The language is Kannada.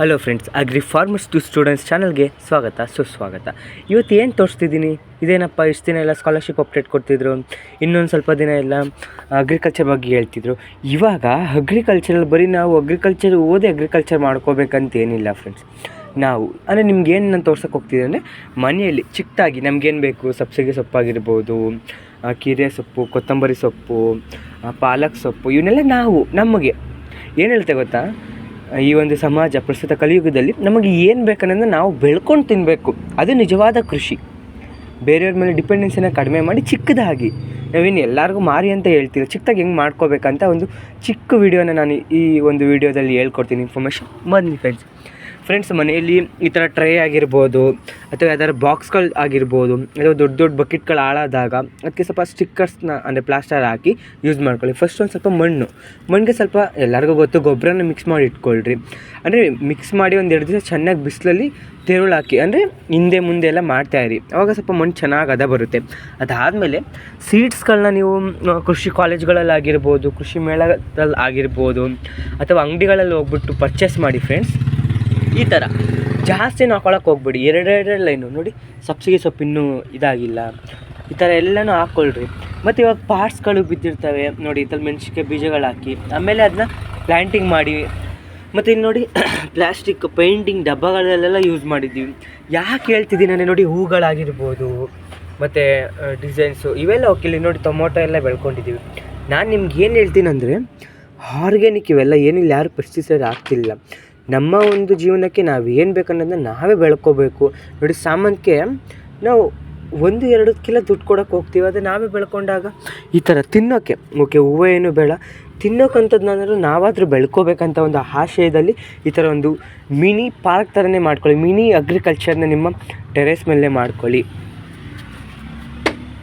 Hello friends, agri farmers to students ಚಾನಲ್ಗೆ ಸ್ವಾಗತ ಸುಸ್ವಾಗತ. ಇವತ್ತು ಏನು ತೋರಿಸ್ತಿದ್ದೀನಿ, ಇದೇನಪ್ಪ ಇಷ್ಟು ದಿನ ಎಲ್ಲ ಸ್ಕಾಲರ್ಶಿಪ್ ಅಪ್ಡೇಟ್ ಕೊಡ್ತಿದ್ರು, ಇನ್ನೊಂದು ಸ್ವಲ್ಪ ದಿನ ಎಲ್ಲ ಅಗ್ರಿಕಲ್ಚರ್ ಬಗ್ಗೆ ಹೇಳ್ತಿದ್ರು. ಇವಾಗ ಅಗ್ರಿಕಲ್ಚರಲ್ಲಿ ಬರೀ ನಾವು ಅಗ್ರಿಕಲ್ಚರ್ ಓದಿ ಅಗ್ರಿಕಲ್ಚರ್ ಮಾಡ್ಕೋಬೇಕಂತ ಏನಿಲ್ಲ ಫ್ರೆಂಡ್ಸ್. ನಾವು ಅಂದರೆ ನಿಮ್ಗೇನು ನಾನು ತೋರ್ಸೋಕೆ ಹೋಗ್ತಿದ್ದೆ ಅಂದರೆ, ಮನೆಯಲ್ಲಿ ಚಿಕ್ಕದಾಗಿ ನಮಗೇನು ಬೇಕು, ಸಬ್ಸಿಗೆ ಸೊಪ್ಪಾಗಿರ್ಬೋದು, ಕೀರೆ ಸೊಪ್ಪು, ಕೊತ್ತಂಬರಿ ಸೊಪ್ಪು, ಪಾಲಕ್ ಸೊಪ್ಪು, ಇವನ್ನೆಲ್ಲ ನಾವು ನಮಗೆ ಏನು ಹೇಳ್ತೇವೆ ಗೊತ್ತಾ, ಈ ಒಂದು ಸಮಾಜ ಪ್ರಸ್ತುತ ಕಲಿಯುಗದಲ್ಲಿ ನಮಗೆ ಏನು ಬೇಕನ್ನೋದನ್ನ ನಾವು ಬೆಳ್ಕೊಂಡು ತಿನ್ನಬೇಕು. ಅದು ನಿಜವಾದ ಕೃಷಿ. ಬೇರೆಯವ್ರ ಮೇಲೆ ಡಿಪೆಂಡೆನ್ಸಿನ ಕಡಿಮೆ ಮಾಡಿ ಚಿಕ್ಕದಾಗಿ, ನಾವೇನು ಎಲ್ಲರಿಗೂ ಮಾರಿ ಅಂತ ಹೇಳ್ತೀವಿ, ಚಿಕ್ಕದಾಗಿ ಹೆಂಗೆ ಮಾಡ್ಕೋಬೇಕಂತ ಒಂದು ಚಿಕ್ಕ ವಿಡಿಯೋನ ನಾನು ಈ ಒಂದು ವಿಡಿಯೋದಲ್ಲಿ ಹೇಳ್ಕೊಡ್ತೀನಿ. ಇನ್ಫಾರ್ಮೇಷನ್ ಬನ್ನಿ ಫ್ರೆಂಡ್ಸ್. ಮನೆಯಲ್ಲಿ ಈ ಥರ ಟ್ರೇ ಆಗಿರ್ಬೋದು, ಅಥವಾ ಯಾವ್ದಾದ್ರು ಬಾಕ್ಸ್ಗಳು ಆಗಿರ್ಬೋದು, ಅಥವಾ ದೊಡ್ಡ ದೊಡ್ಡ ಬಕೆಟ್ಗಳು ಹಾಳಾದಾಗ ಅದಕ್ಕೆ ಸ್ವಲ್ಪ ಸ್ಟಿಕ್ಕರ್ಸ್ನ ಅಂದರೆ ಪ್ಲಾಸ್ಟರ್ ಹಾಕಿ ಯೂಸ್ ಮಾಡ್ಕೊಳ್ಳಿ. ಫಸ್ಟ್ ಒಂದು ಸ್ವಲ್ಪ ಮಣ್ಣಿಗೆ ಸ್ವಲ್ಪ ಎಲ್ಲರಿಗೂ ಗೊತ್ತು, ಗೊಬ್ಬರನ ಮಿಕ್ಸ್ ಮಾಡಿ ಇಟ್ಕೊಳ್ರಿ. ಅಂದರೆ ಮಿಕ್ಸ್ ಮಾಡಿ ಒಂದು 2 ದಿವಸ ಚೆನ್ನಾಗಿ ಬಿಸಿಲಲ್ಲಿ ತೆರುಳು ಹಾಕಿ, ಅಂದರೆ ಹಿಂದೆ ಮುಂದೆ ಎಲ್ಲ ಮಾಡ್ತಾಯಿರಿ. ಆವಾಗ ಸ್ವಲ್ಪ ಮಣ್ಣು ಚೆನ್ನಾಗಿ ಹದ ಬರುತ್ತೆ. ಅದಾದಮೇಲೆ ಸೀಡ್ಸ್ಗಳನ್ನ ನೀವು ಕೃಷಿ ಕಾಲೇಜ್ಗಳಲ್ಲಿ ಆಗಿರ್ಬೋದು, ಕೃಷಿ ಮೇಳದಲ್ಲಿ ಆಗಿರ್ಬೋದು, ಅಥವಾ ಅಂಗಡಿಗಳಲ್ಲಿ ಹೋಗ್ಬಿಟ್ಟು ಪರ್ಚೇಸ್ ಮಾಡಿ ಫ್ರೆಂಡ್ಸ್. ಈ ಥರ ಜಾಸ್ತಿ ಹಾಕೊಳಕ್ಕೆ ಹೋಗ್ಬೇಡಿ. 2 ಲೈನು ನೋಡಿ, ಸಬ್ಸಿಗೆ ಸೊಪ್ಪು ಇನ್ನೂ ಇದಾಗಿಲ್ಲ, ಈ ಥರ ಎಲ್ಲನೂ ಹಾಕ್ಕೊಳ್ರಿ. ಮತ್ತು ಇವಾಗ ಪಾರ್ಟ್ಸ್ಗಳು ಬಿದ್ದಿರ್ತವೆ ನೋಡಿ, ಇದ್ರಲ್ಲಿ ಮೆಣಸಿನ್ಕಾಯಿ ಬೀಜಗಳು ಹಾಕಿ ಆಮೇಲೆ ಅದನ್ನ ಪ್ಲ್ಯಾಂಟಿಂಗ್ ಮಾಡಿ. ಮತ್ತು ಇಲ್ಲಿ ನೋಡಿ ಪ್ಲಾಸ್ಟಿಕ್ ಪೇಂಟಿಂಗ್ ಡಬ್ಬಗಳಲ್ಲೆಲ್ಲ ಯೂಸ್ ಮಾಡಿದ್ದೀವಿ. ಯಾಕೆ ಹೇಳ್ತಿದ್ದೀನಿ ಅಂದರೆ ನೋಡಿ, ಹೂಗಳಾಗಿರ್ಬೋದು ಮತ್ತು ಡಿಸೈನ್ಸು ಇವೆಲ್ಲ ಹೋಗಿಲ್ಲ. ನೋಡಿ ಟೊಮೊಟೊ ಎಲ್ಲ ಬೆಳ್ಕೊಂಡಿದ್ದೀವಿ. ನಾನು ನಿಮ್ಗೆ ಏನು ಹೇಳ್ತೀನಿ ಅಂದರೆ, ಆರ್ಗ್ಯಾನಿಕ್ ಇವೆಲ್ಲ ಏನಿಲ್ಲ, ಯಾರು ಪೆಸ್ಟಿಸೈಡ್ ಹಾಕ್ತಿಲ್ಲ. ನಮ್ಮ ಒಂದು ಜೀವನಕ್ಕೆ ನಾವು ಏನು ಬೇಕನ್ನೋದನ್ನ ನಾವೇ ಬೆಳ್ಕೋಬೇಕು. ನೋಡಿ, ಸಾಮಾನ್ಯಕ್ಕೆ ನಾವು 1-2 ಕಿಲೋ ದುಡ್ಡು ಕೊಡೋಕೆ ಹೋಗ್ತೀವಿ, ಅದು ನಾವೇ ಬೆಳ್ಕೊಂಡಾಗ ಈ ಥರ ತಿನ್ನೋಕ್ಕೆ ಓಕೆ, ಹೂವು ಏನು ಬೇಡ, ತಿನ್ನೋಕ್ಕಂಥದ್ದು ನಾವಾದರೂ ಬೆಳ್ಕೋಬೇಕಂತ ಒಂದು ಆಶಯದಲ್ಲಿ ಈ ಥರ ಒಂದು ಮಿನಿ ಪಾರ್ಕ್ ಥರನೇ ಮಾಡ್ಕೊಳ್ಳಿ. ಮಿನಿ ಅಗ್ರಿಕಲ್ಚರ್ನ ನಿಮ್ಮ ಟೆರೇಸ್ ಮೇಲೆ ಮಾಡ್ಕೊಳ್ಳಿ.